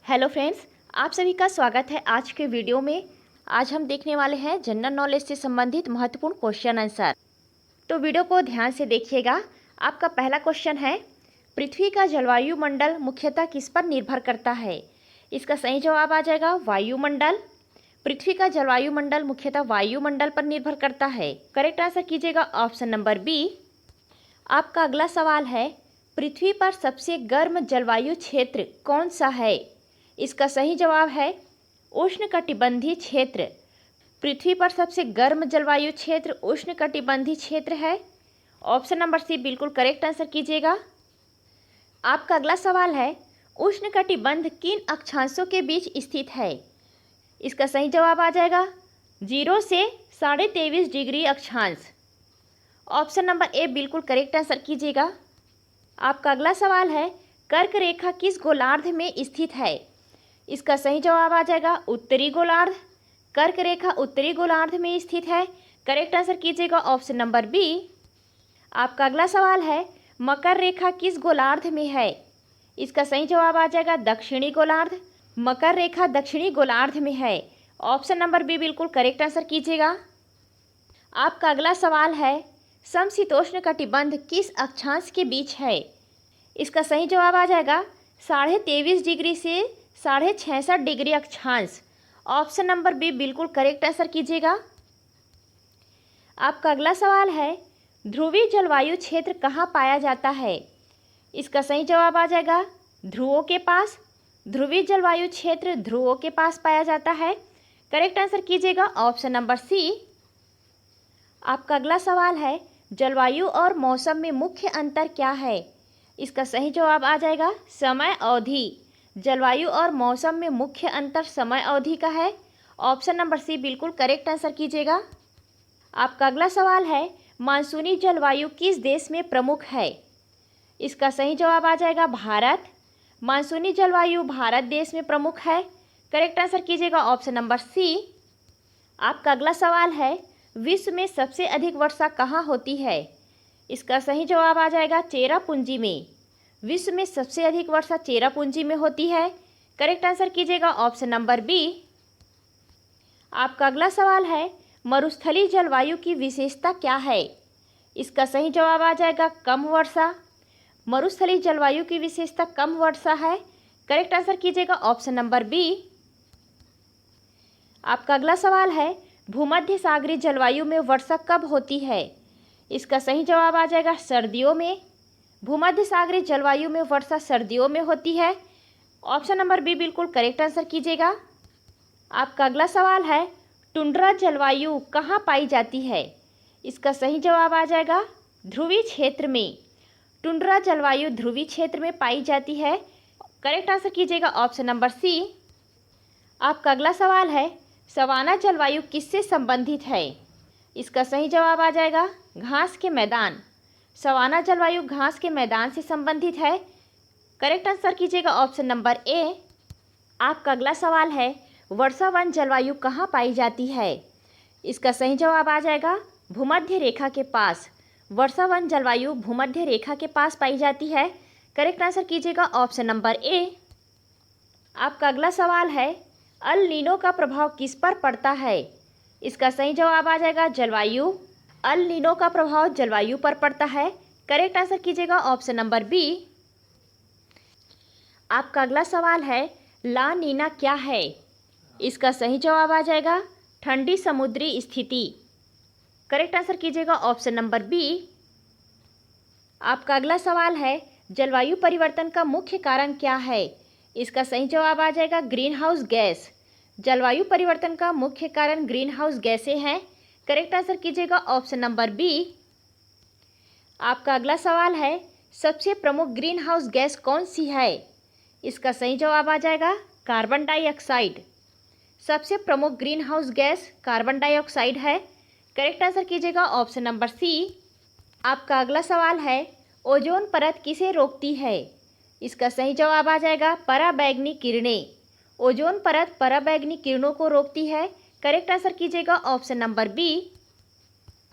Hello friends, आप सभी का स्वागत है आज के वीडियो में। आज हम देखने वाले हैं जनरल नॉलेज से संबंधित महत्वपूर्ण क्वेश्चन आंसर। तो वीडियो को ध्यान से देखिएगा। आपका पहला क्वेश्चन है, पृथ्वी का जलवायु मंडल मुख्यतः किस पर निर्भर करता है? इसका सही जवाब आ जाएगा वायुमंडल। पृथ्वी का जलवायु मंडल मुख्यतः वायुमंडल पर निर्भर करता है। करेक्ट आंसर कीजिएगा ऑप्शन नंबर बी। आपका अगला सवाल है, पृथ्वी पर सबसे गर्म जलवायु क्षेत्र कौन सा है? इसका सही जवाब है उष्णकटिबंधीय क्षेत्र। पृथ्वी पर सबसे गर्म जलवायु क्षेत्र उष्णकटिबंधीय क्षेत्र है। ऑप्शन नंबर सी बिल्कुल करेक्ट आंसर कीजिएगा। आपका अगला सवाल है, उष्णकटिबंध किन अक्षांशों के बीच स्थित है? इसका सही जवाब आ जाएगा 0 से 23.5 डिग्री अक्षांश। ऑप्शन नंबर ए बिल्कुल करेक्ट आंसर कीजिएगा। आपका अगला सवाल है, कर्क रेखा किस गोलार्ध में स्थित है? इसका सही जवाब आ जाएगा उत्तरी गोलार्ध। कर्क रेखा उत्तरी गोलार्ध में स्थित है। करेक्ट आंसर कीजिएगा ऑप्शन नंबर बी। आपका अगला सवाल है, मकर रेखा किस गोलार्ध में है? इसका सही जवाब आ जाएगा दक्षिणी गोलार्ध। मकर रेखा दक्षिणी गोलार्ध में है। ऑप्शन नंबर बी बिल्कुल करेक्ट आंसर कीजिएगा। आपका अगला सवाल है, समशीतोष्ण कटिबंध किस अक्षांश के बीच है? इसका सही जवाब आ जाएगा 23.5 डिग्री से 66.5 डिग्री अक्षांश। ऑप्शन नंबर बी बिल्कुल करेक्ट आंसर कीजिएगा। आपका अगला सवाल है, ध्रुवीय जलवायु क्षेत्र कहाँ पाया जाता है? इसका सही जवाब आ जाएगा ध्रुवों के पास। ध्रुवीय जलवायु क्षेत्र ध्रुवों के पास पाया जाता है। करेक्ट आंसर कीजिएगा ऑप्शन नंबर सी। आपका अगला सवाल है, जलवायु और मौसम में मुख्य अंतर क्या है? इसका सही जवाब आ जाएगा समय अवधि। जलवायु और मौसम में मुख्य अंतर समय अवधि का है। ऑप्शन नंबर सी बिल्कुल करेक्ट आंसर कीजिएगा। आपका अगला सवाल है, मानसूनी जलवायु किस देश में प्रमुख है? इसका सही जवाब आ जाएगा भारत। मानसूनी जलवायु भारत देश में प्रमुख है। करेक्ट आंसर कीजिएगा ऑप्शन नंबर सी। आपका अगला सवाल है, विश्व में सबसे अधिक वर्षा कहाँ होती है? इसका सही जवाब आ जाएगा चेरापूंजी में। विश्व में सबसे अधिक वर्षा चेरापूंजी में होती है। करेक्ट आंसर कीजिएगा ऑप्शन नंबर बी। आपका अगला सवाल है, मरुस्थलीय जलवायु की विशेषता क्या है? इसका सही जवाब आ जाएगा कम वर्षा। मरुस्थलीय जलवायु की विशेषता कम वर्षा है। करेक्ट आंसर कीजिएगा ऑप्शन नंबर बी। आपका अगला सवाल है, भूमध्य सागरीय जलवायु में वर्षा कब होती है? इसका सही जवाब आ जाएगा सर्दियों में। भूमध्य सागरीय जलवायु में वर्षा सर्दियों में होती है। ऑप्शन नंबर बी बिल्कुल करेक्ट आंसर कीजिएगा। आपका अगला सवाल है, टुंड्रा जलवायु कहाँ पाई जाती है? इसका सही जवाब आ जाएगा ध्रुवीय क्षेत्र में। टुंड्रा जलवायु ध्रुवीय क्षेत्र में पाई जाती है। करेक्ट आंसर कीजिएगा ऑप्शन नंबर सी। आपका अगला सवाल है, सवाना जलवायु किससे संबंधित है? इसका सही जवाब आ जाएगा घास के मैदान। सवाना जलवायु घास के मैदान से संबंधित है। करेक्ट आंसर कीजिएगा ऑप्शन नंबर ए। आपका अगला सवाल है, वर्षावन जलवायु कहाँ पाई जाती है? इसका सही जवाब आ जाएगा भूमध्य रेखा के पास। वर्षावन जलवायु भूमध्य रेखा के पास पाई जाती है। करेक्ट आंसर कीजिएगा ऑप्शन नंबर ए। आपका अगला सवाल है, अल नीनो का प्रभाव किस पर पड़ता है? इसका सही जवाब आ जाएगा जलवायु। अल नीनो का प्रभाव जलवायु पर पड़ता है। करेक्ट आंसर कीजिएगा ऑप्शन नंबर बी। आपका अगला सवाल है, ला नीना क्या है? इसका सही जवाब आ जाएगा ठंडी समुद्री स्थिति। करेक्ट आंसर कीजिएगा ऑप्शन नंबर बी। आपका अगला सवाल है, जलवायु परिवर्तन का मुख्य कारण क्या है? इसका सही जवाब आ जाएगा ग्रीन हाउस गैस। जलवायु परिवर्तन का मुख्य कारण ग्रीन हाउस गैसें हैं। करेक्ट आंसर कीजिएगा ऑप्शन नंबर बी। आपका अगला सवाल है, सबसे प्रमुख ग्रीन हाउस गैस कौन सी है? इसका सही जवाब आ जाएगा कार्बन डाइऑक्साइड। सबसे प्रमुख green house gas carbon dioxide है। करेक्ट आंसर कीजिएगा ऑप्शन नंबर सी। आपका अगला सवाल है, ओजोन परत किसे रोकती है? इसका सही जवाब आ जाएगा पराबैंगनी किरणें। ओजोन परत पराबैंगनी किरणों को रोकती है। करेक्ट आंसर कीजिएगा ऑप्शन नंबर बी।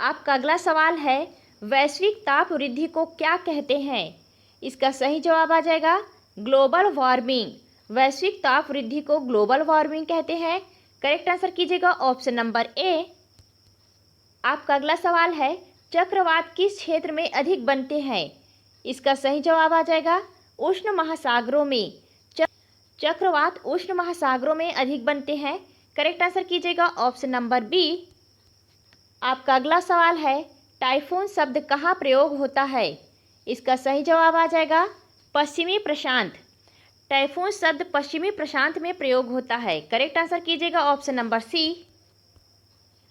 आपका अगला सवाल है, वैश्विक ताप वृद्धि को क्या कहते हैं? इसका सही जवाब आ जाएगा ग्लोबल वार्मिंग। वैश्विक ताप वृद्धि को ग्लोबल वार्मिंग कहते हैं। करेक्ट आंसर कीजिएगा ऑप्शन नंबर ए। आपका अगला सवाल है, चक्रवात किस क्षेत्र में अधिक बनते हैं? इसका सही जवाब आ जाएगा उष्ण महासागरों में। चक्रवात उष्ण महासागरों में अधिक बनते हैं। करेक्ट आंसर कीजिएगा ऑप्शन नंबर बी। आपका अगला सवाल है, टाइफून शब्द कहाँ प्रयोग होता है? इसका सही जवाब आ जाएगा पश्चिमी प्रशांत। टाइफून शब्द पश्चिमी प्रशांत में प्रयोग होता है। करेक्ट आंसर कीजिएगा ऑप्शन नंबर सी।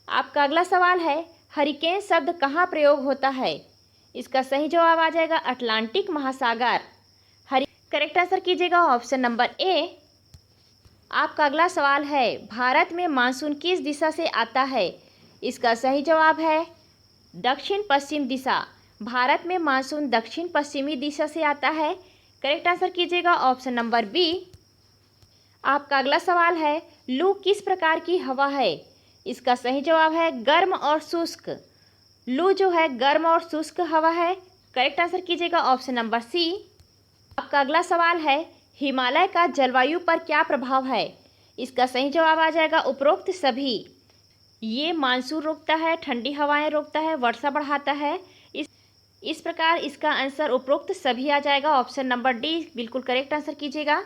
आपका अगला सवाल है, हरिकेन शब्द कहाँ प्रयोग होता है? इसका सही जवाब आ जाएगा अटलांटिक महासागर। करेक्ट आंसर कीजिएगा ऑप्शन नंबर ए। आपका अगला सवाल है, भारत में मानसून किस दिशा से आता है? इसका सही जवाब है दक्षिण पश्चिम दिशा। भारत में मानसून दक्षिण पश्चिमी दिशा से आता है। करेक्ट आंसर कीजिएगा ऑप्शन नंबर बी। आपका अगला सवाल है, लू किस प्रकार की हवा है? इसका सही जवाब है गर्म और शुष्क। लू जो है गर्म और शुष्क हवा है। करेक्ट आंसर कीजिएगा ऑप्शन नंबर सी। आपका अगला सवाल है, हिमालय का जलवायु पर क्या प्रभाव है? इसका सही जवाब आ जाएगा उपरोक्त सभी। ये मानसून रोकता है, ठंडी हवाएं रोकता है, वर्षा बढ़ाता है। इस प्रकार इसका आंसर उपरोक्त सभी आ जाएगा। ऑप्शन नंबर डी बिल्कुल करेक्ट आंसर कीजिएगा।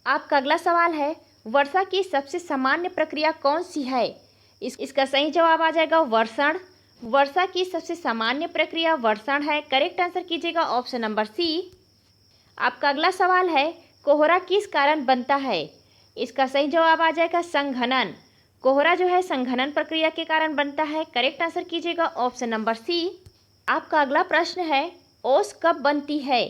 आपका अगला सवाल है, वर्षा की सबसे सामान्य प्रक्रिया कौन सी है? इसका सही जवाब आ जाएगा वर्षण। वर्षा की सबसे सामान्य प्रक्रिया वर्षण है। करेक्ट आंसर कीजिएगा ऑप्शन नंबर सी। आपका अगला सवाल है, कोहरा किस कारण बनता है? इसका सही जवाब आ जाएगा संघनन। कोहरा जो है संघनन प्रक्रिया के कारण बनता है। करेक्ट आंसर कीजिएगा ऑप्शन नंबर सी। आपका अगला प्रश्न है, ओस कब बनती है?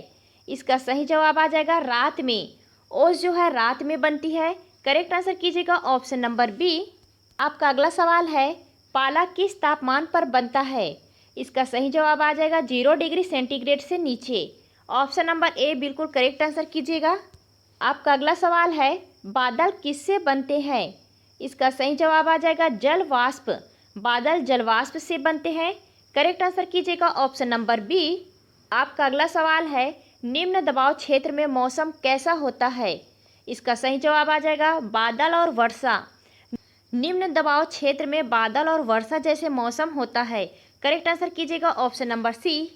इसका सही जवाब आ जाएगा रात में। ओस जो है रात में बनती है। करेक्ट आंसर कीजिएगा ऑप्शन नंबर बी। आपका अगला सवाल है, पाला किस तापमान पर बनता है? इसका सही जवाब आ जाएगा 0 डिग्री सेंटीग्रेड से नीचे। ऑप्शन नंबर ए बिल्कुल करेक्ट आंसर कीजिएगा। आपका अगला सवाल है, बादल किससे बनते हैं? इसका सही जवाब आ जाएगा जल वाष्प। बादल जल वाष्प से बनते हैं। करेक्ट आंसर कीजिएगा ऑप्शन नंबर बी। आपका अगला सवाल है, निम्न दबाव क्षेत्र में मौसम कैसा होता है? इसका सही जवाब आ जाएगा बादल और वर्षा। निम्न दबाव क्षेत्र में बादल और वर्षा जैसे मौसम होता है। करेक्ट आंसर कीजिएगा ऑप्शन नंबर सी।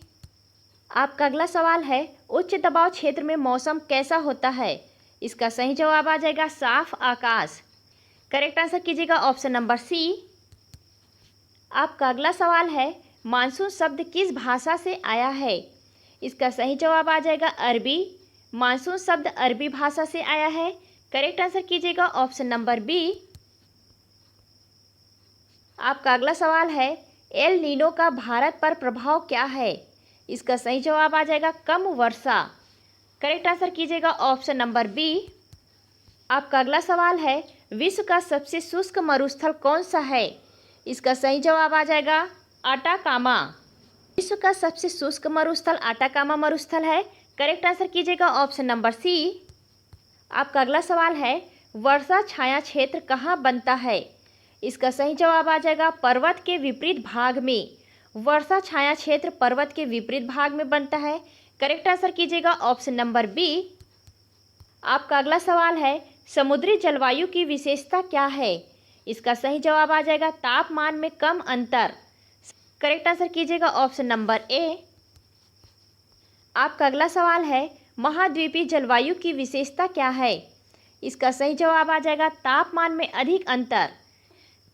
आपका अगला सवाल है, उच्च दबाव क्षेत्र में मौसम कैसा होता है? इसका सही जवाब आ जाएगा साफ आकाश। करेक्ट आंसर कीजिएगा ऑप्शन नंबर सी। आपका अगला सवाल है, मानसून शब्द किस भाषा से आया है? इसका सही जवाब आ जाएगा अरबी। मानसून शब्द अरबी भाषा से आया है। करेक्ट आंसर कीजिएगा ऑप्शन नंबर बी। आपका अगला सवाल है, एल नीनो का भारत पर प्रभाव क्या है? इसका सही जवाब आ जाएगा कम वर्षा। करेक्ट आंसर कीजिएगा ऑप्शन नंबर बी। आपका अगला सवाल है, विश्व का सबसे शुष्क मरुस्थल कौन सा है? इसका सही जवाब आ जाएगा आटाकामा। विश्व का सबसे शुष्क मरुस्थल आटाकामा मरुस्थल है। करेक्ट आंसर कीजिएगा ऑप्शन नंबर सी। आपका अगला सवाल है, वर्षा छाया क्षेत्र कहाँ बनता है? इसका सही जवाब आ जाएगा पर्वत के विपरीत भाग में। वर्षा छाया क्षेत्र पर्वत के विपरीत भाग में बनता है। करेक्ट आंसर कीजिएगा ऑप्शन नंबर बी। आपका अगला सवाल है, समुद्री जलवायु की विशेषता क्या है? इसका सही जवाब आ जाएगा तापमान में कम अंतर। करेक्ट आंसर कीजिएगा ऑप्शन नंबर ए। आपका अगला सवाल है, महाद्वीपीय जलवायु की विशेषता क्या है? इसका सही जवाब आ जाएगा तापमान में अधिक अंतर।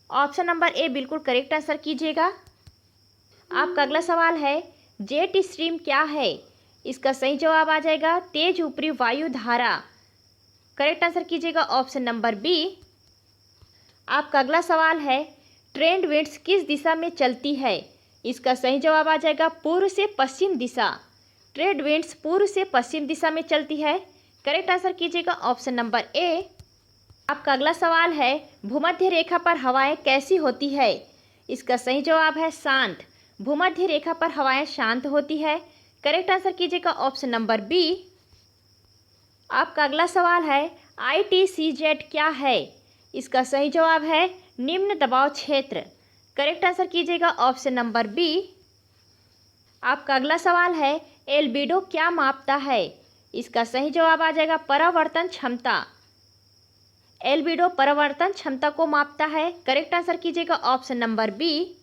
ऑप्शन नंबर ए बिल्कुल करेक्ट आंसर कीजिएगा। आपका अगला सवाल है, जेट स्ट्रीम क्या है? इसका सही जवाब आ जाएगा तेज ऊपरी वायु धारा। करेक्ट आंसर कीजिएगा ऑप्शन नंबर बी। आपका अगला सवाल है, ट्रेंड विंड्स किस दिशा में चलती है? इसका सही जवाब आ जाएगा पूर्व से पश्चिम दिशा। ट्रेंड विंड्स पूर्व से पश्चिम दिशा में चलती है। करेक्ट आंसर कीजिएगा ऑप्शन नंबर ए। आपका अगला सवाल है, भूमध्य रेखा पर हवाएं कैसी होती है? इसका सही जवाब है शांत। भूमध्य रेखा पर हवाएं शांत होती है। करेक्ट आंसर कीजिएगा ऑप्शन नंबर बी। आपका अगला सवाल है, ITCZ क्या है? इसका सही जवाब है निम्न दबाव क्षेत्र। करेक्ट आंसर कीजिएगा ऑप्शन नंबर बी। आपका अगला सवाल है, एल्बिडो क्या मापता है? इसका सही जवाब आ जाएगा परावर्तन क्षमता। एल्बिडो परावर्तन क्षमता को मापता है। करेक्ट आंसर कीजिएगा ऑप्शन नंबर बी।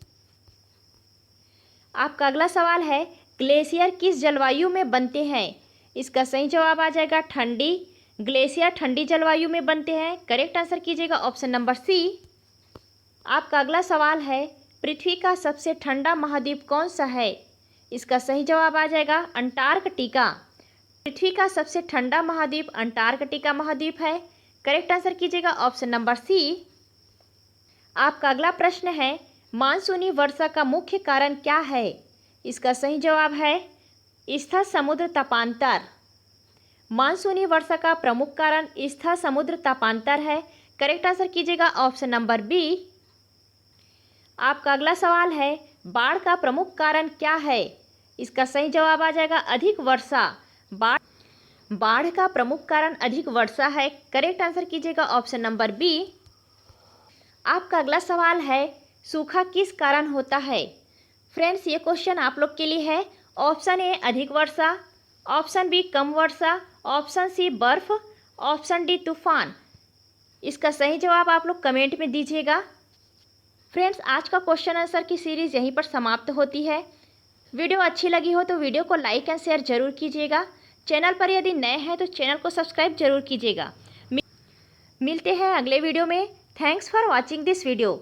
आपका अगला सवाल है, ग्लेशियर किस जलवायु में बनते हैं? इसका सही जवाब आ जाएगा ठंडी। ग्लेशियर ठंडी जलवायु में बनते हैं। करेक्ट आंसर कीजिएगा ऑप्शन नंबर सी। आपका अगला सवाल है, पृथ्वी का सबसे ठंडा महाद्वीप कौन सा है? इसका सही जवाब आ जाएगा अंटार्कटिका। पृथ्वी का सबसे ठंडा महाद्वीप अंटार्कटिका महाद्वीप है। करेक्ट आंसर कीजिएगा ऑप्शन नंबर सी। आपका अगला प्रश्न है, मानसूनी वर्षा का मुख्य कारण क्या है? इसका सही जवाब है स्थिर समुद्र तापांतर। मानसूनी वर्षा का प्रमुख कारण स्थिर समुद्र तापांतर है। करेक्ट आंसर कीजिएगा ऑप्शन नंबर बी। आपका अगला सवाल है, बाढ़ का प्रमुख कारण क्या है? इसका सही जवाब आ जाएगा अधिक वर्षा। बाढ़ का प्रमुख कारण अधिक वर्षा है। करेक्ट आंसर कीजिएगा ऑप्शन नंबर बी। आपका अगला सवाल है, सूखा किस कारण होता है? फ्रेंड्स, ये क्वेश्चन आप लोग के लिए है। ऑप्शन ए अधिक वर्षा, ऑप्शन बी कम वर्षा, ऑप्शन सी बर्फ, ऑप्शन डी तूफान। इसका सही जवाब आप लोग कमेंट में दीजिएगा। फ्रेंड्स, आज का क्वेश्चन आंसर की सीरीज़ यहीं पर समाप्त होती है। वीडियो अच्छी लगी हो तो वीडियो को लाइक एंड शेयर जरूर कीजिएगा। चैनल पर यदि नए हैं तो चैनल को सब्सक्राइब जरूर कीजिएगा। मिलते हैं अगले वीडियो में। Thanks for watching this video.